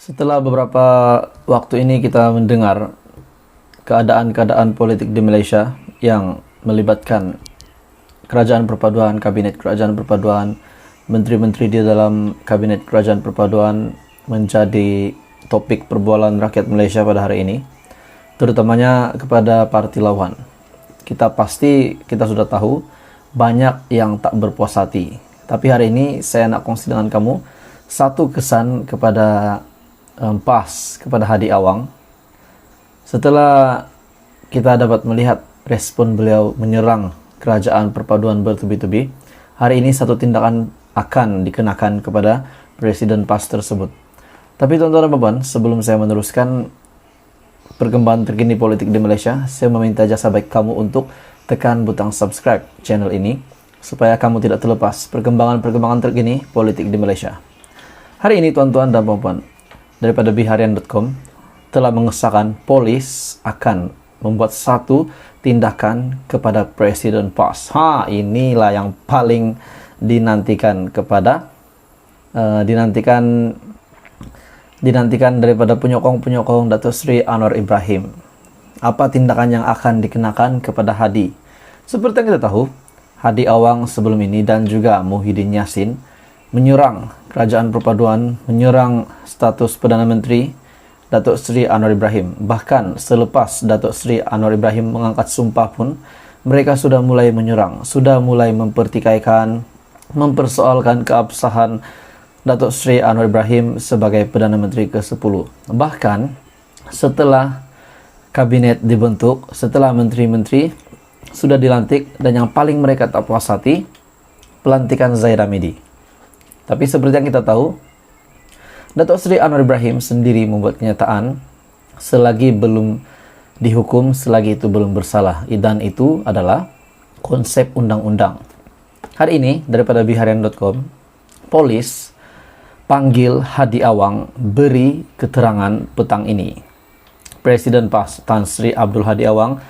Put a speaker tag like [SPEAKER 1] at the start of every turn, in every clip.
[SPEAKER 1] Setelah beberapa waktu ini kita mendengar keadaan-keadaan politik di Malaysia yang melibatkan kerajaan perpaduan, kabinet kerajaan perpaduan, menteri-menteri di dalam kabinet kerajaan perpaduan menjadi topik perbualan rakyat Malaysia pada hari ini, terutamanya kepada parti lawan. Kita sudah tahu banyak yang tak berpuas hati. Tapi hari ini saya nak kongsi dengan kamu satu kesan kepada PAS, kepada Hadi Awang. Setelah kita dapat melihat respon beliau menyerang kerajaan perpaduan bertubi-tubi, hari ini satu tindakan akan dikenakan kepada Presiden PAS tersebut. Tapi tuan-tuan dan puan, sebelum saya meneruskan perkembangan terkini politik di Malaysia, saya meminta jasa baik kamu untuk tekan butang subscribe channel ini supaya kamu tidak terlepas perkembangan-perkembangan terkini politik di Malaysia. Hari ini tuan-tuan dan puan, daripada biharian.com telah mengesahkan polis akan membuat satu tindakan kepada Presiden PAS. Inilah yang paling dinantikan dinantikan daripada penyokong-penyokong Datuk Seri Anwar Ibrahim. Apa tindakan yang akan dikenakan kepada Hadi? Seperti yang kita tahu, Hadi Awang sebelum ini dan juga Muhyiddin Yassin menyerang kerajaan perpaduan, menyerang status Perdana Menteri Datuk Seri Anwar Ibrahim. Bahkan selepas Datuk Seri Anwar Ibrahim mengangkat sumpah pun, mereka sudah mulai menyerang, sudah mulai mempertikaikan, mempersoalkan keabsahan Datuk Seri Anwar Ibrahim sebagai Perdana Menteri ke-10. Bahkan setelah kabinet dibentuk, setelah menteri-menteri sudah dilantik, dan yang paling mereka tak puas hati, pelantikan Zahid Hamidi. Tapi seperti yang kita tahu, Datuk Seri Anwar Ibrahim sendiri membuat kenyataan, selagi belum dihukum, selagi itu belum bersalah. Dan itu adalah konsep undang-undang. Hari ini daripada biharian.com, polis panggil Hadi Awang beri keterangan petang ini. Presiden PAS Tan Sri Abdul Hadi Awang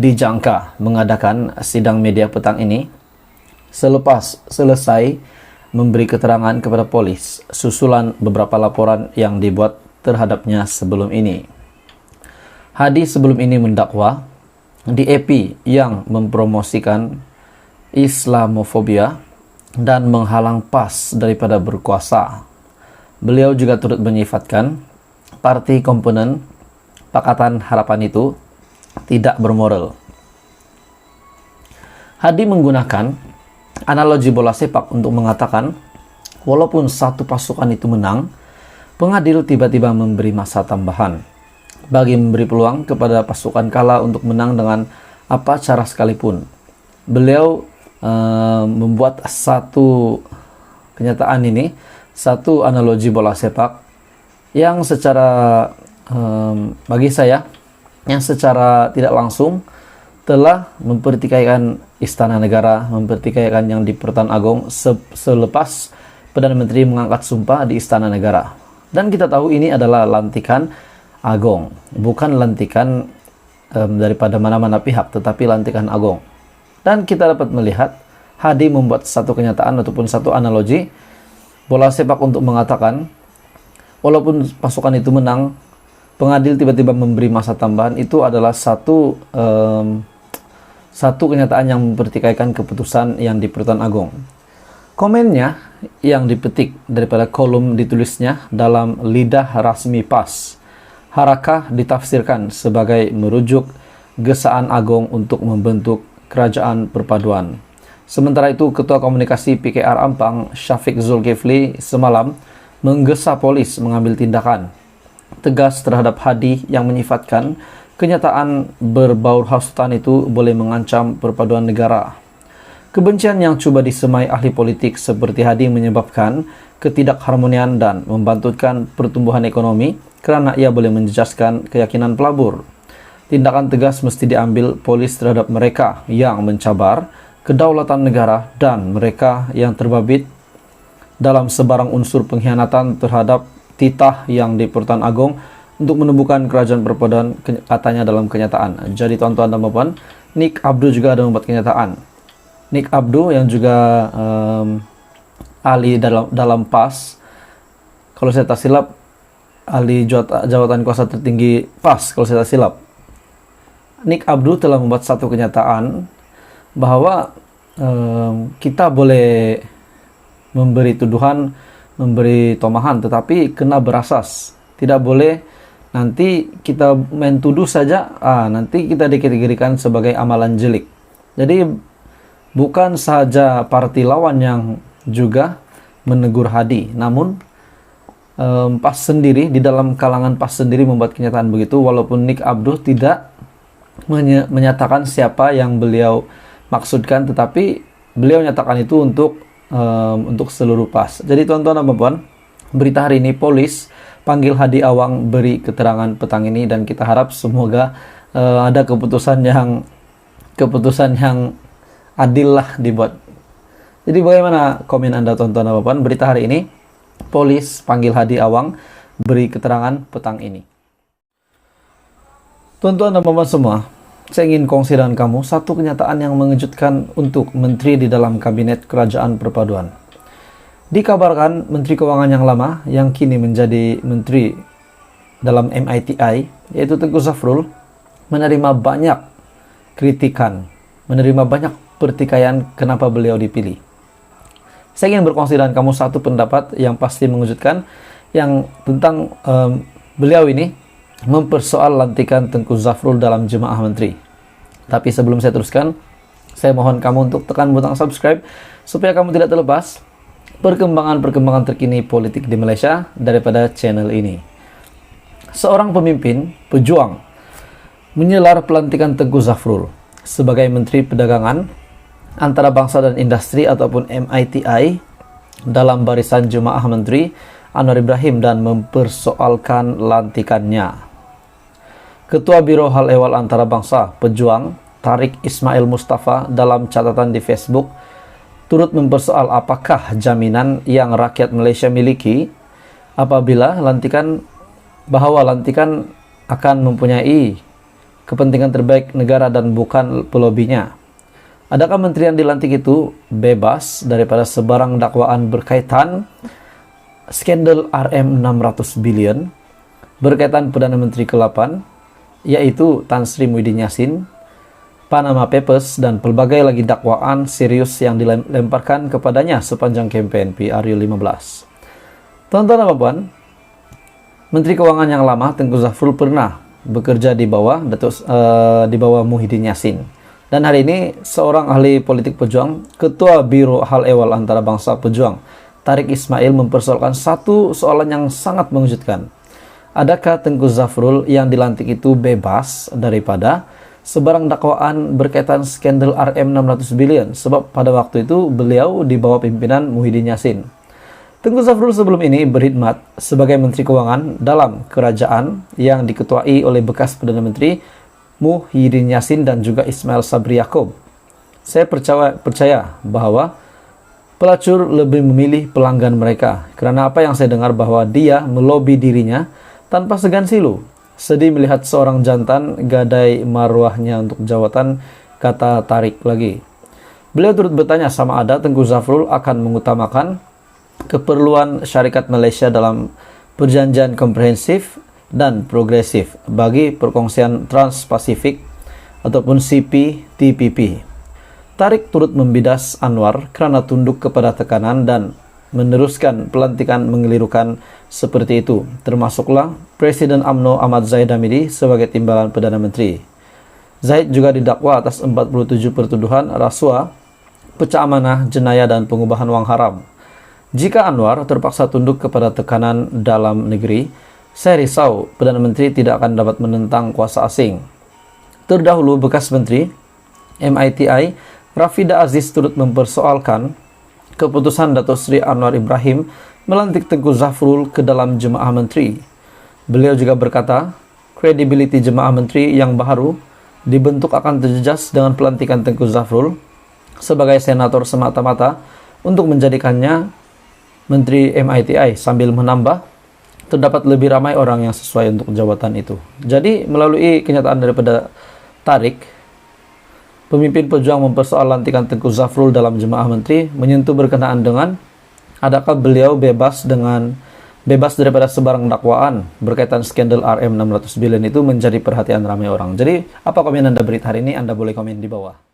[SPEAKER 1] dijangka mengadakan sidang media petang ini selepas selesai memberi keterangan kepada polis susulan beberapa laporan yang dibuat terhadapnya sebelum ini. Hadi sebelum ini mendakwa DAP yang mempromosikan Islamofobia dan menghalang PAS daripada berkuasa. Beliau juga turut menyifatkan parti komponen Pakatan Harapan itu tidak bermoral. Hadi menggunakan analogi bola sepak untuk mengatakan, walaupun satu pasukan itu menang, pengadil tiba-tiba memberi masa tambahan bagi memberi peluang kepada pasukan kalah untuk menang dengan apa cara sekalipun. Beliau membuat satu kenyataan ini, satu analogi bola sepak yang secara bagi saya, yang secara tidak langsung telah mempertikaikan Istana Negara, mempertikaikan yang di Pertuan Agong selepas Perdana Menteri mengangkat sumpah di Istana Negara. Dan kita tahu ini adalah lantikan Agong, bukan lantikan daripada mana-mana pihak, tetapi lantikan Agong. Dan kita dapat melihat Hadi membuat satu kenyataan ataupun satu analogi bola sepak untuk mengatakan, walaupun pasukan itu menang, pengadil tiba-tiba memberi masa tambahan. Itu adalah satu kenyataan yang mempertikaikan keputusan yang di Pertuan Agong. Komennya yang dipetik daripada kolom ditulisnya dalam lidah rasmi PAS. Harakah ditafsirkan sebagai merujuk gesaan Agong untuk membentuk kerajaan perpaduan. Sementara itu, Ketua Komunikasi PKR Ampang, Syafiq Zulkifli, semalam menggesa polis mengambil tindakan tegas terhadap Hadi yang menyifatkan kenyataan berbau hasutan itu boleh mengancam perpaduan negara. Kebencian yang cuba disemai ahli politik seperti Hadi menyebabkan ketidakharmonian dan membantutkan pertumbuhan ekonomi kerana ia boleh menjejaskan keyakinan pelabur. Tindakan tegas mesti diambil polis terhadap mereka yang mencabar kedaulatan negara dan mereka yang terbabit dalam sebarang unsur pengkhianatan terhadap titah yang di Pertuan Agong untuk menemukan kerajaan perpaduan, katanya dalam kenyataan. Jadi tuan-tuan dan puan, Nik Abdul juga ada membuat kenyataan. Nik Abdul yang juga ahli dalam PAS, kalau saya tak silap ahli jabatan kuasa tertinggi PAS kalau saya tak silap, Nick Abdul telah membuat satu kenyataan bahwa kita boleh memberi tuduhan, memberi tomahan, tetapi kena berasas. Tidak boleh nanti kita main tuduh saja, nanti kita dikategorikan sebagai amalan jelik. Jadi bukan saja parti lawan yang juga menegur Hadi, namun PAS sendiri, di dalam kalangan PAS sendiri membuat kenyataan begitu, walaupun Nick Abdul tidak menyatakan siapa yang beliau maksudkan, tetapi beliau nyatakan itu untuk seluruh PAS. Jadi tuan-tuan dan puan, berita hari ini, polis panggil Hadi Awang beri keterangan petang ini, dan kita harap semoga ada keputusan yang adil lah dibuat. Jadi bagaimana komen Anda tuan-tuan dan puan? Berita hari ini, polis panggil Hadi Awang beri keterangan petang ini. Tuan-tuan dan puan semua, saya ingin kongsi dengan kamu satu kenyataan yang mengejutkan untuk menteri di dalam kabinet kerajaan perpaduan. Dikabarkan Menteri Keuangan yang lama yang kini menjadi menteri dalam MITI, yaitu Tengku Zafrul, menerima banyak kritikan, menerima banyak pertikaian kenapa beliau dipilih. Saya ingin berkongsi dengan kamu satu pendapat yang pasti mengejutkan, yang tentang beliau ini mempersoal lantikan Tengku Zafrul dalam jemaah menteri. Tapi sebelum saya teruskan, saya mohon kamu untuk tekan butang subscribe supaya kamu tidak terlepas perkembangan-perkembangan terkini politik di Malaysia daripada channel ini. Seorang pemimpin, pejuang, menyelar pelantikan Tengku Zafrul sebagai Menteri Perdagangan, Antarabangsa dan Industri ataupun MITI dalam barisan jemaah menteri Anwar Ibrahim dan mempersoalkan lantikannya. Ketua Biro Hal Ehwal Antarabangsa, pejuang Tarik Ismail Mustafa dalam catatan di Facebook turut mempersoal apakah jaminan yang rakyat Malaysia miliki apabila lantikan akan mempunyai kepentingan terbaik negara dan bukan pelobinya. Adakah menteri yang dilantik itu bebas daripada sebarang dakwaan berkaitan skandal RM600 bilion berkaitan Perdana Menteri ke-8, yaitu Tan Sri Muhyiddin Yassin, Panama Papers, dan pelbagai lagi dakwaan serius yang dilemparkan kepadanya sepanjang kempen PRU 15. Tuan-tuan dan puan, Menteri Keuangan yang lama Tengku Zafrul pernah bekerja di bawah Muhyiddin Yassin. Dan hari ini seorang ahli politik pejuang, Ketua Biro Hal Ehwal Antarabangsa Pejuang Tarik Ismail mempersoalkan satu soalan yang sangat mengejutkan. Adakah Tengku Zafrul yang dilantik itu bebas daripada sebarang dakwaan berkaitan skandal RM600 bilion? Sebab pada waktu itu beliau di bawah pimpinan Muhyiddin Yassin. Tengku Zafrul sebelum ini berkhidmat sebagai Menteri Keuangan dalam kerajaan yang diketuai oleh bekas Perdana Menteri Muhyiddin Yassin dan juga Ismail Sabri Yaakob. Saya percaya bahwa pelacur lebih memilih pelanggan mereka, karena apa yang saya dengar bahwa dia melobi dirinya tanpa segan silu. Sedih melihat seorang jantan gadai marwahnya untuk jawatan, kata Tarik lagi. Beliau turut bertanya sama ada Tengku Zafrul akan mengutamakan keperluan syarikat Malaysia dalam perjanjian komprehensif dan progresif bagi perkongsian Trans-Pasifik ataupun CPTPP. Tarik turut membidas Anwar kerana tunduk kepada tekanan dan meneruskan pelantikan mengelirukan seperti itu, termasuklah Presiden UMNO Ahmad Zahid Hamidi sebagai timbalan Perdana Menteri. Zahid juga didakwa atas 47 pertuduhan rasuah, pecah amanah, jenayah dan pengubahan wang haram. Jika Anwar terpaksa tunduk kepada tekanan dalam negeri, saya risau Perdana Menteri tidak akan dapat menentang kuasa asing. Terdahulu bekas Menteri MITI Rafida Aziz turut mempersoalkan keputusan Datuk Seri Anwar Ibrahim melantik Tengku Zafrul ke dalam jemaah menteri. Beliau juga berkata, kredibiliti jemaah menteri yang baru dibentuk akan terjejas dengan pelantikan Tengku Zafrul sebagai senator semata-mata untuk menjadikannya Menteri MITI, sambil menambah terdapat lebih ramai orang yang sesuai untuk jabatan itu. Jadi melalui kenyataan daripada Tarik, pemimpin pejuang mempersoal lantikan Tengku Zafrul dalam jemaah menteri menyentuh berkenaan dengan adakah beliau bebas dengan bebas daripada sebarang dakwaan berkaitan skandal RM 600 billion itu menjadi perhatian ramai orang. Jadi, apa komen Anda berita hari ini? Anda boleh komen di bawah.